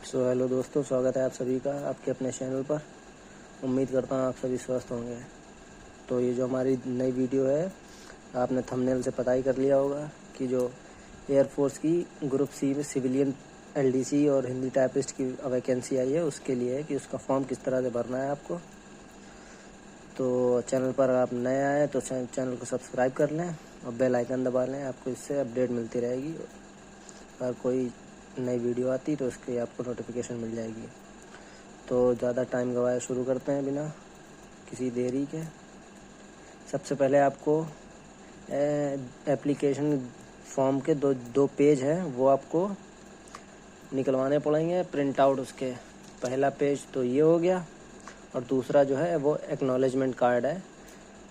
Hello दोस्तों, स्वागत है आप सभी का आपके अपने चैनल पर। उम्मीद करता हूँ आप सभी स्वस्थ होंगे। तो ये जो हमारी नई वीडियो है, आपने थंबनेल से पता ही कर लिया होगा कि जो एयरफोर्स की ग्रुप सी में सिविलियन एलडीसी और हिंदी टाइपिस्ट की वैकेंसी आई है, उसके लिए है कि उसका फॉर्म किस तरह से भरना है आपको। तो चैनल पर आप नए आए तो चैनल को सब्सक्राइब कर लें और बेल आइकन दबा लें, आपको इससे अपडेट मिलती रहेगी। अगर कोई नई वीडियो आती तो उसकी आपको नोटिफिकेशन मिल जाएगी। तो ज़्यादा टाइम गवाए शुरू करते हैं बिना किसी देरी के। सबसे पहले आपको एप्लीकेशन फॉर्म के दो पेज हैं, वो आपको निकलवाने पड़ेंगे प्रिंट आउट उसके। पहला पेज तो ये हो गया, और दूसरा जो है वो एक्नॉलेजमेंट कार्ड है,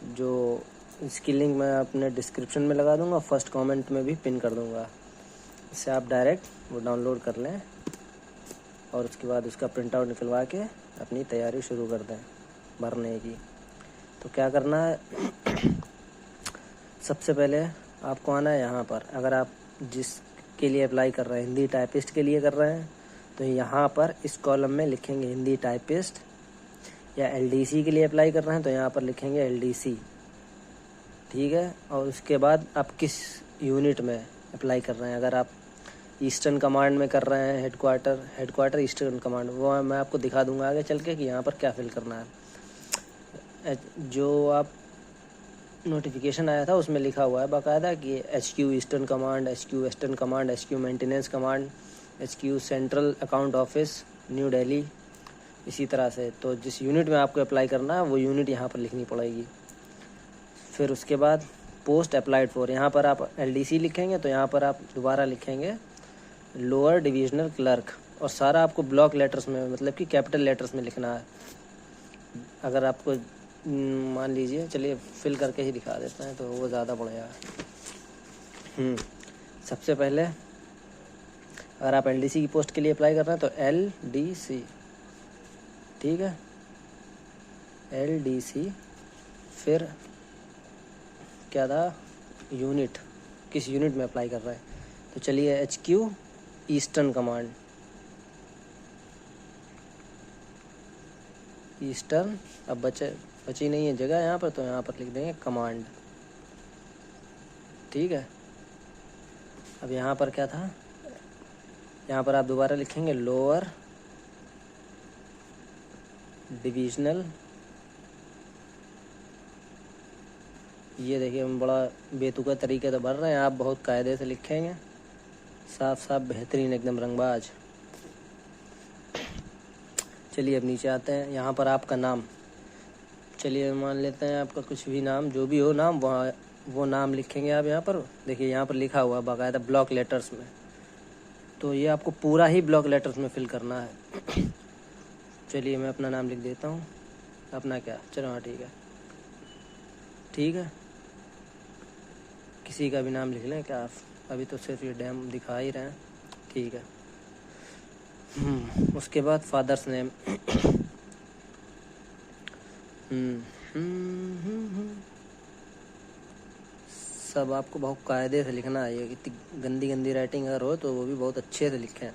जो इसकी लिंक मैं अपने डिस्क्रिप्शन में लगा दूंगा, फर्स्ट कमेंट में भी पिन कर दूंगा। इससे आप डायरेक्ट वो डाउनलोड कर लें और उसके बाद उसका प्रिंट आउट निकलवा के अपनी तैयारी शुरू कर दें भरने की। तो क्या करना है, सबसे पहले आपको आना है यहाँ पर। अगर आप जिसके लिए अप्लाई कर रहे हैं, हिंदी टाइपिस्ट के लिए कर रहे हैं, तो यहाँ पर इस कॉलम में लिखेंगे हिंदी टाइपिस्ट। या एलडीसी के लिए अप्लाई कर रहे हैं तो यहाँ पर लिखेंगे एलडीसी, ठीक है। और उसके बाद आप किस यूनिट में अप्लाई कर रहे हैं। अगर आप ईस्टर्न कमांड में कर रहे हैं, हेडक्वार्टर ईस्टर्न कमांड, वो मैं आपको दिखा दूंगा आगे चल के कि यहाँ पर क्या फिल करना है। जो आप नोटिफिकेशन आया था उसमें लिखा हुआ है बाकायदा कि HQ eastern command, HQ western command, HQ maintenance command, HQ central account office new Delhi, इसी तरह से। तो जिस यूनिट में आपको अप्लाई करना है वो यूनिट यहाँ पर लिखनी पड़ेगी। फिर उसके बाद पोस्ट अप्लाइड फॉर, यहाँ पर आप LDC लिखेंगे तो यहाँ पर आप दोबारा लिखेंगे लोअर डिविजनल क्लर्क, और सारा आपको ब्लॉक लेटर्स में, मतलब कि कैपिटल लेटर्स में लिखना है। अगर आपको मान लीजिए, चलिए फिल करके ही दिखा देते हैं तो वो ज़्यादा बढ़िया है। सबसे पहले अगर आप LDC की पोस्ट के लिए अप्लाई कर रहे हैं तो LDC, ठीक है, LDC। फिर क्या था, यूनिट, किस यूनिट में अप्लाई कर रहे हैं। तो चलिए HQ ईस्टर्न कमांड, ईस्टर्न। अब बची नहीं है जगह यहाँ पर, तो यहाँ पर लिख देंगे कमांड, ठीक है। अब यहाँ पर क्या था, यहाँ पर आप दोबारा लिखेंगे लोअर डिविजनल। ये देखिए हम बड़ा बेतुका तरीके से भर रहे हैं, आप बहुत कायदे से लिखेंगे, साफ साफ बेहतरीन एकदम रंगबाज। चलिए अब नीचे आते हैं। यहाँ पर आपका नाम, चलिए मान लेते हैं आपका कुछ भी नाम, जो भी हो नाम, वहाँ वो नाम लिखेंगे आप। यहाँ पर देखिए, यहाँ पर लिखा हुआ बाकायदा ब्लॉक लेटर्स में, तो ये आपको पूरा ही ब्लॉक लेटर्स में फिल करना है। चलिए मैं अपना नाम लिख देता हूँ। अपना क्या, चलो हाँ ठीक है, ठीक है, किसी का भी नाम लिख लें क्या आप, अभी तो सिर्फ ये डैम दिखा ही रहे हैं, ठीक है। उसके बाद फादर्स नेम। सब आपको बहुत कायदे से लिखना है। ये इतनी गंदी गंदी राइटिंग अगर हो तो वो भी बहुत अच्छे से लिखें,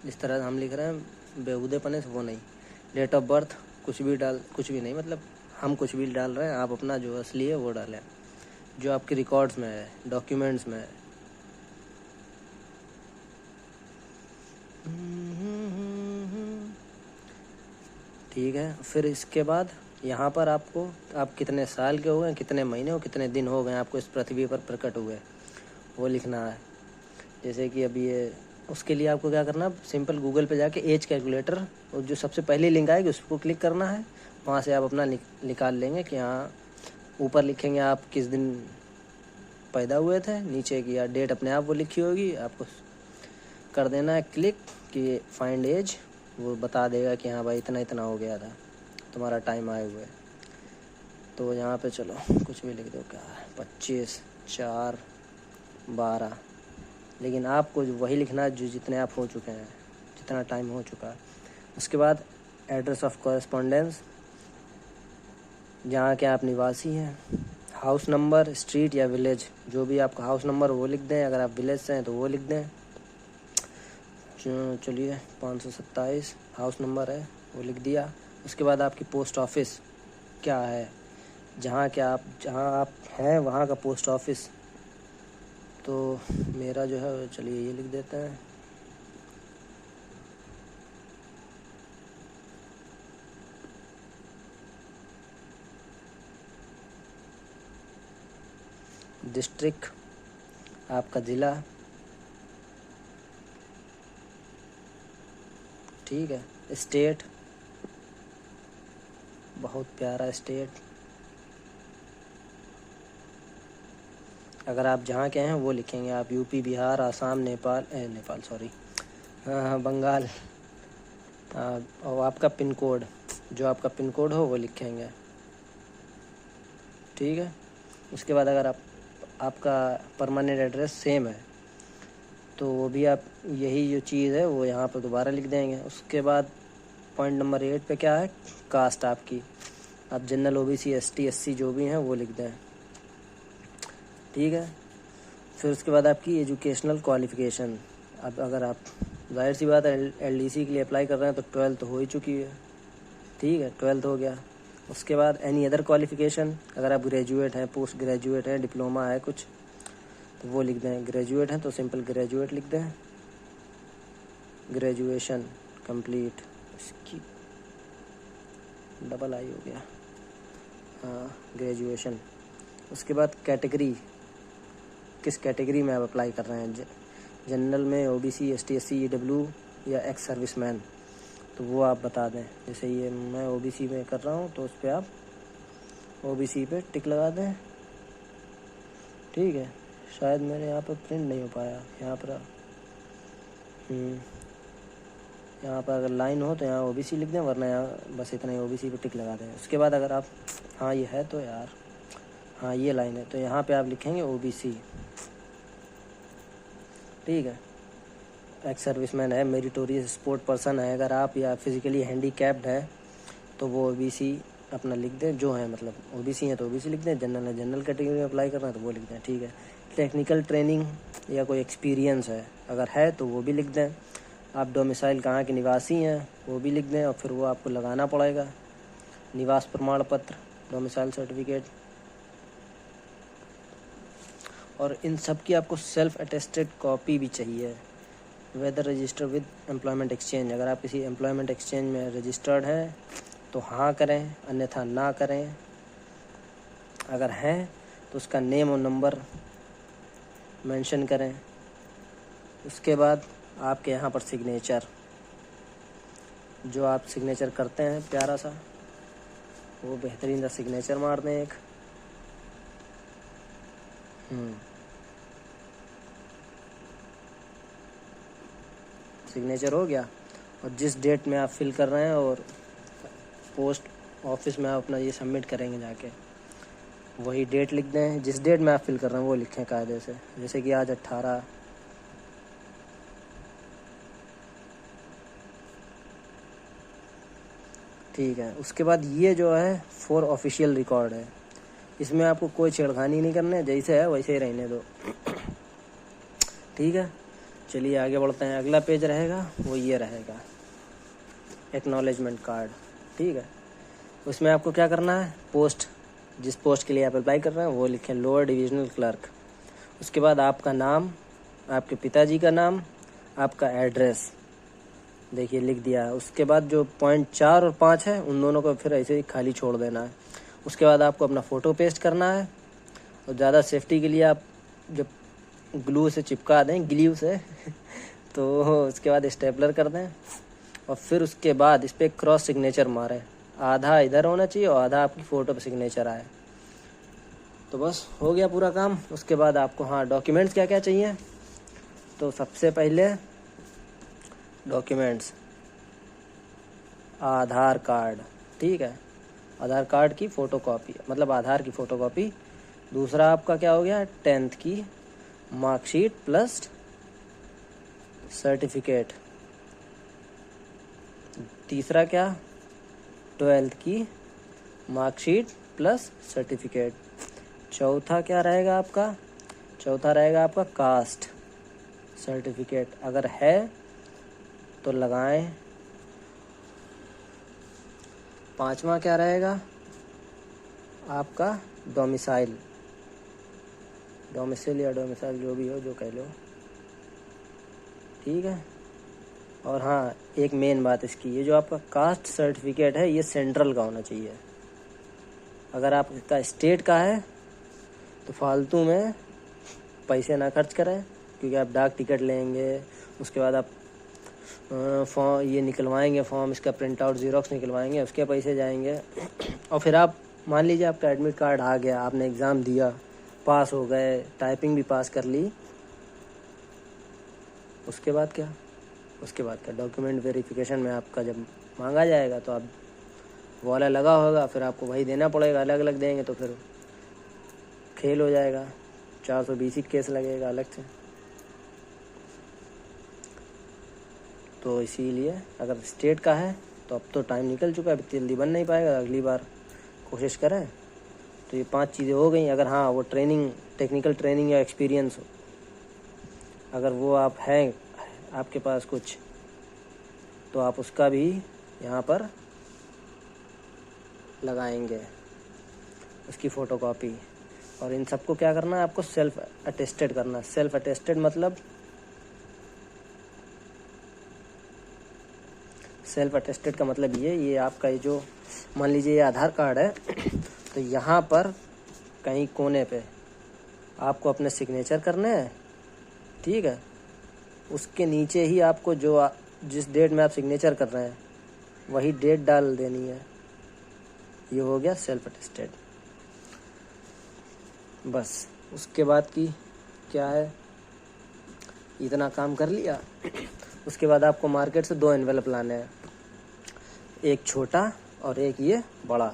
जिस तरह से हम लिख रहे हैं बेहुदेपने से वो नहीं। डेट ऑफ बर्थ कुछ भी नहीं, मतलब हम कुछ भी डाल रहे हैं, आप अपना जो असली है वो डालें, जो आपके रिकॉर्ड्स में है, डॉक्यूमेंट्स में है। ठीक है। फिर इसके बाद यहाँ पर आपको, आप कितने साल के हो गए, कितने महीने हो, कितने दिन हो गए आपको इस पृथ्वी पर प्रकट हुए, वो लिखना है। जैसे कि अभी ये, उसके लिए आपको क्या करना है, सिंपल गूगल पे जाके एज कैलकुलेटर, और जो सबसे पहली लिंक आएगी उसको क्लिक करना है। वहाँ से आप अपना निकाल लेंगे कि हाँ, ऊपर लिखेंगे आप किस दिन पैदा हुए थे, नीचे की या डेट अपने आप वो लिखी होगी, आपको कर देना है क्लिक कि फाइंड एज। वो बता देगा कि हाँ भाई इतना इतना हो गया था, तुम्हारा टाइम आए हुए। तो यहाँ पे चलो कुछ भी लिख दो, क्या 25/4/12, लेकिन आपको वही लिखना है जो जितने आप हो चुके हैं, जितना टाइम हो चुका है। उसके बाद एड्रेस ऑफ कॉरेस्पॉन्डेंस, जहाँ के आप निवासी हैं, हाउस नंबर, स्ट्रीट या विलेज, जो भी आपका हाउस नंबर वो लिख दें, अगर आप विलेज से हैं तो वो लिख दें। चलिए 527 हाउस नंबर है वो लिख दिया। उसके बाद आपकी पोस्ट ऑफिस क्या है, जहाँ आप हैं वहाँ का पोस्ट ऑफिस। तो मेरा जो है चलिए ये लिख देते हैं। डिस्ट्रिक्ट आपका ज़िला, ठीक है। स्टेट, बहुत प्यारा स्टेट, अगर आप जहाँ के हैं वो लिखेंगे आप। यूपी, बिहार, आसाम, नेपाल सॉरी, हाँ बंगाल। और आपका पिन कोड, जो आपका पिन कोड हो वो लिखेंगे, ठीक है। उसके बाद अगर आपका परमानेंट एड्रेस सेम है तो वो भी आप यही जो चीज़ है वो यहाँ पर दोबारा लिख देंगे। उसके बाद पॉइंट नंबर 8 पे क्या है, कास्ट आपकी, आप जनरल, ओबीसी, एसटी, एससी जो भी हैं वो लिख दें, ठीक है। फिर उसके बाद आपकी एजुकेशनल क्वालिफ़िकेशन, अब अगर आप जाहिर सी बात है एलडीसी के लिए अप्लाई कर रहे हैं तो 12th हो ही चुकी है, ठीक है, 12th हो गया। उसके बाद एनी अदर क्वालिफ़िकेशन, अगर आप ग्रेजुएट हैं, पोस्ट ग्रेजुएट हैं, डिप्लोमा है कुछ तो वो लिख दें। ग्रेजुएट हैं तो सिंपल ग्रेजुएट लिख दें, ग्रेजुएशन कंप्लीट, इसकी डबल आई हो गया, हाँ ग्रेजुएशन। उसके बाद कैटेगरी, किस कैटेगरी में आप अप्लाई कर रहे हैं, जनरल में, ओबीसी, एसटी, एससी, ईडब्ल्यू या एक्स सर्विसमैन, तो वो आप बता दें। जैसे ये मैं ओबीसी में कर रहा हूँ तो उस पर आप ओबीसी पे टिक लगा दें, ठीक है। शायद मेरे यहाँ पर प्रिंट नहीं हो पाया, यहाँ पर अगर लाइन हो तो यहाँ ओबीसी लिख दें, वरना यहाँ बस इतना ही ओबीसी पे टिक लगा दें। उसके बाद अगर आप, हाँ ये है तो यार, हाँ ये लाइन है तो यहाँ पे आप लिखेंगे ओबीसी, ठीक है। एक्स सर्विसमैन है, मेरिटोरियस स्पोर्ट पर्सन है अगर आप, या फिजिकली हैंडीकैप्ड है तो वो ओबीसी अपना लिख दें, जो है मतलब ओबीसी है तो ओबीसी लिख दें, जनरल है जनरल कैटेगरी में अप्लाई कर रहे हैं तो वो लिख दें, ठीक है। टेक्निकल ट्रेनिंग या कोई एक्सपीरियंस है अगर है तो वो भी लिख दें। आप डोमिसाइल कहाँ के निवासी हैं वो भी लिख दें, और फिर वो आपको लगाना पड़ेगा, निवास प्रमाण पत्र, डोमिसाइल सर्टिफिकेट। और इन सब की आपको सेल्फ अटेस्टेड कॉपी भी चाहिए। Whether register with employment exchange, अगर आप किसी एम्प्लॉयमेंट एक्सचेंज में रजिस्टर्ड हैं तो हाँ करें, अन्यथा ना करें। अगर हैं तो उसका नेम और नंबर मेंशन करें। उसके बाद आपके यहाँ पर सिग्नेचर, जो आप सिग्नेचर करते हैं प्यारा सा, वो बेहतरीन सा सिग्नेचर मार दें एक। सिग्नेचर हो गया, और जिस डेट में आप फिल कर रहे हैं और पोस्ट ऑफिस में आप अपना ये सबमिट करेंगे जाके, वही डेट लिख दें। जिस डेट में आप फिल कर रहे हैं वो लिखें कायदे से, जैसे कि आज 18, ठीक है। उसके बाद ये जो है फॉर ऑफिशियल रिकॉर्ड है, इसमें आपको कोई छेड़खानी नहीं करना है, जैसे है वैसे ही रहने दो, ठीक है। चलिए आगे बढ़ते हैं। अगला पेज रहेगा वो ये रहेगा, एक्नॉलेजमेंट कार्ड, ठीक है। उसमें आपको क्या करना है, पोस्ट, जिस पोस्ट के लिए आप अप्लाई कर रहे हैं वो लिखें, लोअर डिविजनल क्लर्क। उसके बाद आपका नाम, आपके पिताजी का नाम, आपका एड्रेस देखिए लिख दिया है। उसके बाद जो पॉइंट 4 और 5 है उन दोनों को फिर ऐसे ही खाली छोड़ देना है। उसके बाद आपको अपना फ़ोटो पेस्ट करना है, और ज़्यादा सेफ्टी के लिए आप जब ग्लू से चिपका दें, ग्लू से तो उसके बाद स्टेपलर कर दें, और फिर उसके बाद इस पर क्रॉस सिग्नेचर मारें, आधा इधर होना चाहिए और आधा आपकी फ़ोटो पे सिग्नेचर आए, तो बस हो गया पूरा काम। उसके बाद आपको, हाँ डॉक्यूमेंट्स क्या क्या चाहिए, तो सबसे पहले डॉक्यूमेंट्स आधार कार्ड, ठीक है, आधार कार्ड की फ़ोटोकॉपी, मतलब आधार की फ़ोटोकॉपी। दूसरा आपका क्या हो गया, 10th की मार्कशीट प्लस सर्टिफिकेट। तीसरा क्या, 12th की मार्कशीट प्लस सर्टिफिकेट। चौथा क्या रहेगा आपका, चौथा रहेगा आपका कास्ट सर्टिफिकेट, अगर है तो लगाएं। 5वां क्या रहेगा आपका? डोमिसाइल या डोमिसाइल जो भी हो, जो कह लो, ठीक है। और हाँ, एक मेन बात इसकी, ये जो आपका कास्ट सर्टिफिकेट है ये सेंट्रल का होना चाहिए। अगर आपका स्टेट का है तो फालतू में पैसे ना खर्च करें, क्योंकि आप डाक टिकट लेंगे, उसके बाद आप फॉर्म ये निकलवाएंगे, फॉर्म इसका प्रिंट आउट ज़ेरॉक्स निकलवाएंगे, उसके पैसे जाएंगे। और फिर आप मान लीजिए आपका एडमिट कार्ड आ गया, आपने एग्ज़ाम दिया, पास हो गए, टाइपिंग भी पास कर ली, उसके बाद क्या? डॉक्यूमेंट वेरिफिकेशन में आपका जब मांगा जाएगा तो आप वो वाला लगा होगा, फिर आपको वही देना पड़ेगा। अलग अलग देंगे तो फिर खेल हो जाएगा, 420 केस लगेगा अलग से। तो इसीलिए अगर स्टेट का है तो अब तो टाइम निकल चुका है, अब जल्दी बन नहीं पाएगा, अगली बार कोशिश करें। तो ये 5 चीज़ें हो गई। अगर हाँ वो टेक्निकल ट्रेनिंग या एक्सपीरियंस अगर वो आप हैं आपके पास कुछ, तो आप उसका भी यहाँ पर लगाएंगे, उसकी फ़ोटोकॉपी। और इन सबको क्या करना है, आपको सेल्फ अटेस्टेड करना। सेल्फ अटेस्टेड मतलब का मतलब ये आपका ये जो मान लीजिए ये आधार कार्ड है तो यहाँ पर कहीं कोने पे आपको अपने सिग्नेचर करने हैं, ठीक है। उसके नीचे ही आपको जिस डेट में आप सिग्नेचर कर रहे हैं वही डेट डाल देनी है। ये हो गया सेल्फ अटेस्टेड। बस उसके बाद की क्या है, इतना काम कर लिया। उसके बाद आपको मार्केट से 2 एनवेलप लाने हैं, एक छोटा और एक ये बड़ा।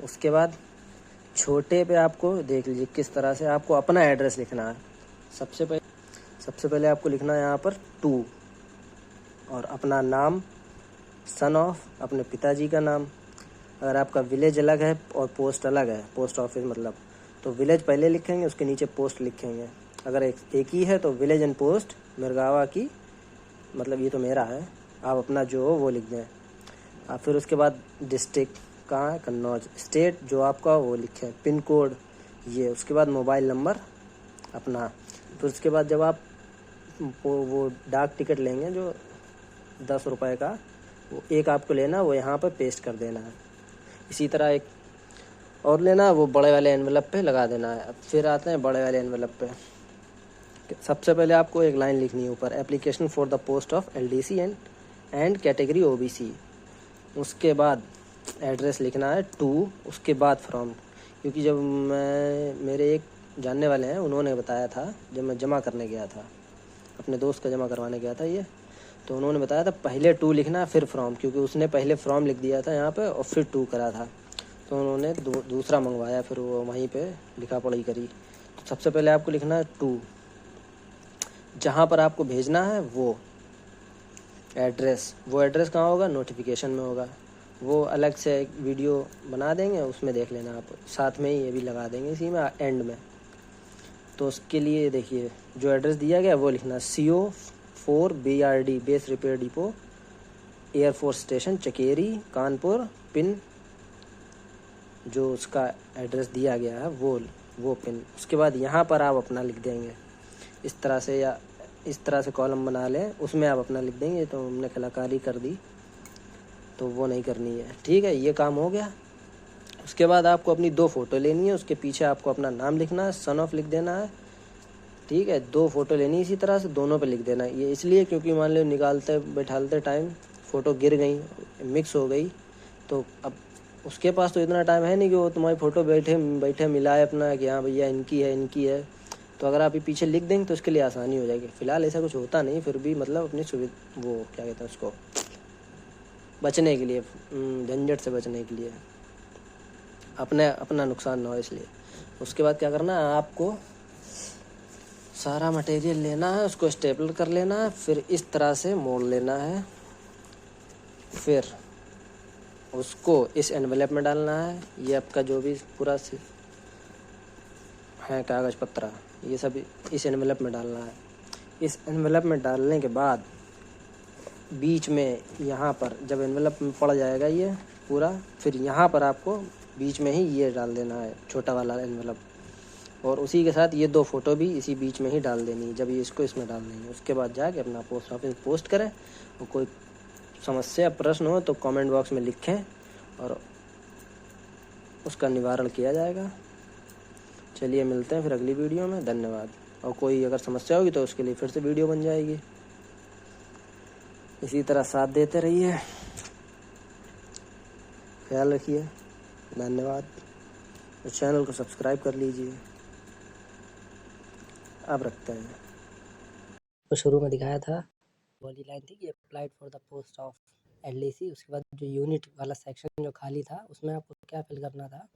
उसके बाद छोटे पे आपको देख लीजिए किस तरह से आपको अपना एड्रेस लिखना है। सबसे पहले आपको लिखना है यहाँ पर 2 और अपना नाम, सन ऑफ अपने पिताजी का नाम। अगर आपका विलेज अलग है और पोस्ट अलग है, पोस्ट ऑफिस मतलब, तो विलेज पहले लिखेंगे, उसके नीचे पोस्ट लिखेंगे। अगर एक ही है तो विलेज एंड पोस्ट मिरगावा की, मतलब ये तो मेरा है, आप अपना जो हो वो लिख दें आप। फिर उसके बाद डिस्ट्रिक्ट कहाँ है, कन्नौज। स्टेट जो आपका वो लिखें, पिन कोड ये। उसके बाद मोबाइल नंबर अपना। फिर उसके बाद जब आप वो डाक टिकट लेंगे जो 10 रुपए का, वो एक आपको लेना, वो यहाँ पर पेस्ट कर देना है। इसी तरह एक और लेना, वो बड़े वाले एनवेलप पे लगा देना है। अब फिर आते हैं बड़े वाले एनवेलप पे। सबसे पहले आपको एक लाइन लिखनी है ऊपर, application for the post of LDC and category OBC। उसके बाद एड्रेस लिखना है 2, उसके बाद फ्रॉम। क्योंकि जब मेरे एक जानने वाले हैं, उन्होंने बताया था, जब मैं जमा करने गया था, अपने दोस्त का जमा करवाने गया था ये, तो उन्होंने बताया था पहले 2 लिखना फिर फ्रॉम, क्योंकि उसने पहले फ्रॉम लिख दिया था यहाँ पे और फिर 2 करा था, तो उन्होंने दूसरा मंगवाया, फिर वो वहीं पे लिखा पढ़ी करी। तो सबसे पहले आपको लिखना है 2, जहाँ पर आपको भेजना है वो एड्रेस कहाँ होगा, नोटिफिकेशन में होगा। वो अलग से एक वीडियो बना देंगे, उसमें देख लेना आप, साथ में ही ये भी लगा देंगे इसी में एंड में। तो उसके लिए देखिए जो एड्रेस दिया गया वो लिखना, CO4 BRD base repair depot, air force station Chakeri Kanpur, pin जो उसका एड्रेस दिया गया है वो पिन। उसके बाद यहाँ पर आप अपना लिख देंगे इस तरह से, या इस तरह से कॉलम बना लें, उसमें आप अपना लिख देंगे। तो हमने कलाकारी कर दी तो वो नहीं करनी है, ठीक है। ये काम हो गया। उसके बाद आपको अपनी 2 फ़ोटो लेनी है, उसके पीछे आपको अपना नाम लिखना है, सन ऑफ लिख देना है, ठीक है। 2 फ़ोटो लेनी इसी तरह से, दोनों पे लिख देना है। ये इसलिए क्योंकि मान लो निकालते बैठालते टाइम फ़ोटो गिर गई, मिक्स हो गई, तो अब उसके पास तो इतना टाइम है नहीं कि वो तुम्हारी फ़ोटो बैठे मिलाए अपना कि हाँ भैया इनकी है। तो अगर आप ये पीछे लिख देंगे तो उसके लिए आसानी हो जाएगी। फ़िलहाल ऐसा कुछ होता नहीं, फिर भी मतलब अपनी सुविधा, वो क्या कहते हैं उसको, बचने के लिए, झंझट से बचने के लिए, अपना नुकसान ना हो इसलिए। उसके बाद क्या करना है, आपको सारा मटेरियल लेना है, उसको स्टेपल कर लेना है, फिर इस तरह से मोड़ लेना है, फिर उसको इस एनवेलप में डालना है। ये आपका जो भी पूरा है कागज़ पत्रा, ये सब इस एनवेलप में डालना है। इस एनवेलप में डालने के बाद बीच में यहाँ पर जब एनवेलप में पड़ जाएगा ये पूरा, फिर यहाँ पर आपको बीच में ही ये डाल देना है छोटा वाला एनवेलप, और उसी के साथ ये 2 फ़ोटो भी इसी बीच में ही डाल देनी है जब ये इसको इसमें डाल देंगे। उसके बाद जाके अपना पोस्ट ऑफिस पोस्ट करें, और कोई समस्या प्रश्न हो तो कमेंट बॉक्स में लिखें और उसका निवारण किया जाएगा। चलिए मिलते हैं फिर अगली वीडियो में, धन्यवाद। और कोई अगर समस्या होगी तो उसके लिए फिर से वीडियो बन जाएगी। इसी तरह साथ देते रहिए, ख्याल रखिए, धन्यवाद। और चैनल को सब्सक्राइब कर लीजिए। अब रखते हैं। तो शुरू में दिखाया था वाली लाइन थी कि applied for the post of LDC. उसके बाद जो यूनिट वाला सेक्शन जो खाली था उसमें आपको क्या फिल करना था,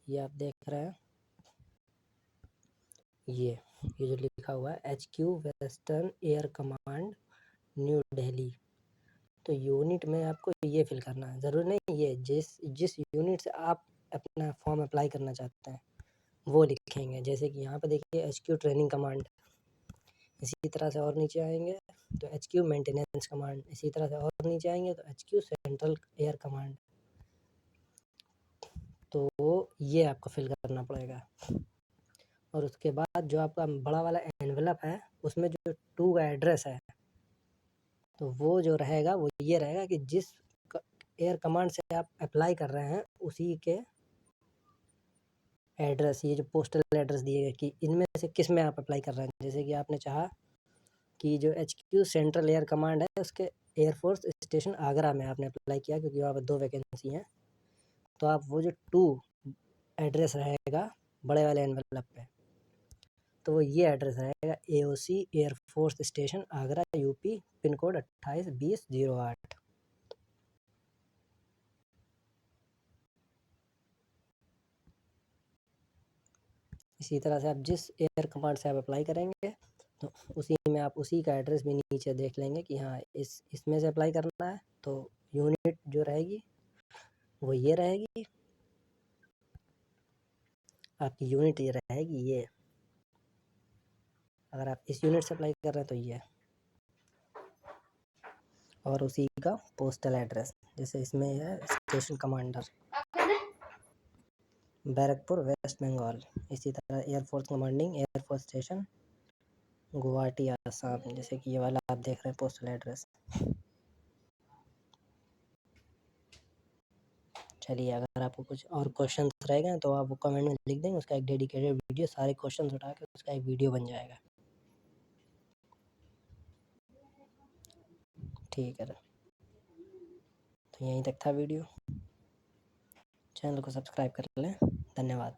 ये आप देख रहे हैं, ये जो लिखा हुआ है HQ western air command new Delhi. तो यूनिट में आपको ये फिल करना है, ज़रूरी नहीं ये जिस यूनिट से आप अपना फॉर्म अप्लाई करना चाहते हैं वो लिखेंगे। जैसे कि यहाँ पे देखिए HQ ट्रेनिंग कमांड, इसी तरह से और नीचे आएंगे तो HQ मेंटेनेंस कमांड, इसी तरह से और नीचे आएंगे तो HQ सेंट्रल एयर कमांड। तो ये आपको फिल करना पड़ेगा। और उसके बाद जो आपका बड़ा वाला एनवेलप है उसमें जो 2 का एड्रेस है, तो वो जो रहेगा वो ये रहेगा कि जिस एयर कमांड से आप अप्लाई कर रहे हैं उसी के एड्रेस, ये जो पोस्टल एड्रेस दिए गए कि इनमें से किस में आप अप्लाई कर रहे हैं। जैसे कि आपने चाहा कि जो HQ सेंट्रल एयर कमांड है उसके एयरफोर्स स्टेशन आगरा में आपने अप्लाई किया क्योंकि वहाँ पर 2 वैकेंसी हैं, तो आप वो जो 2 एड्रेस रहेगा बड़े वाले एनवेलप पे, तो वो ये एड्रेस रहेगा AOC air force station Agra UP pin code 282008। इसी तरह से आप जिस एयर कमांड से आप अप्लाई करेंगे तो उसी में आप उसी का एड्रेस भी नीचे देख लेंगे कि हाँ इसमें से अप्लाई करना है, तो यूनिट जो रहेगी वो ये रहेगी, आपकी यूनिट ये रहेगी ये। अगर आप इस यूनिट से अप्लाई कर रहे हैं तो ये, और उसी का पोस्टल एड्रेस, जैसे इसमें है station commander Barrackpore West Bengal, इसी तरह air force commanding air force station Guwahati Assam, जैसे कि ये वाला आप देख रहे हैं पोस्टल एड्रेस। चलिए अगर आपको कुछ और क्वेश्चन रह गए तो आप वो कमेंट में लिख देंगे, उसका एक डेडिकेटेड वीडियो सारे क्वेश्चन उठा के उसका एक वीडियो बन जाएगा। ठीक है, तो यहीं तक था वीडियो। चैनल को सब्सक्राइब कर लें, धन्यवाद।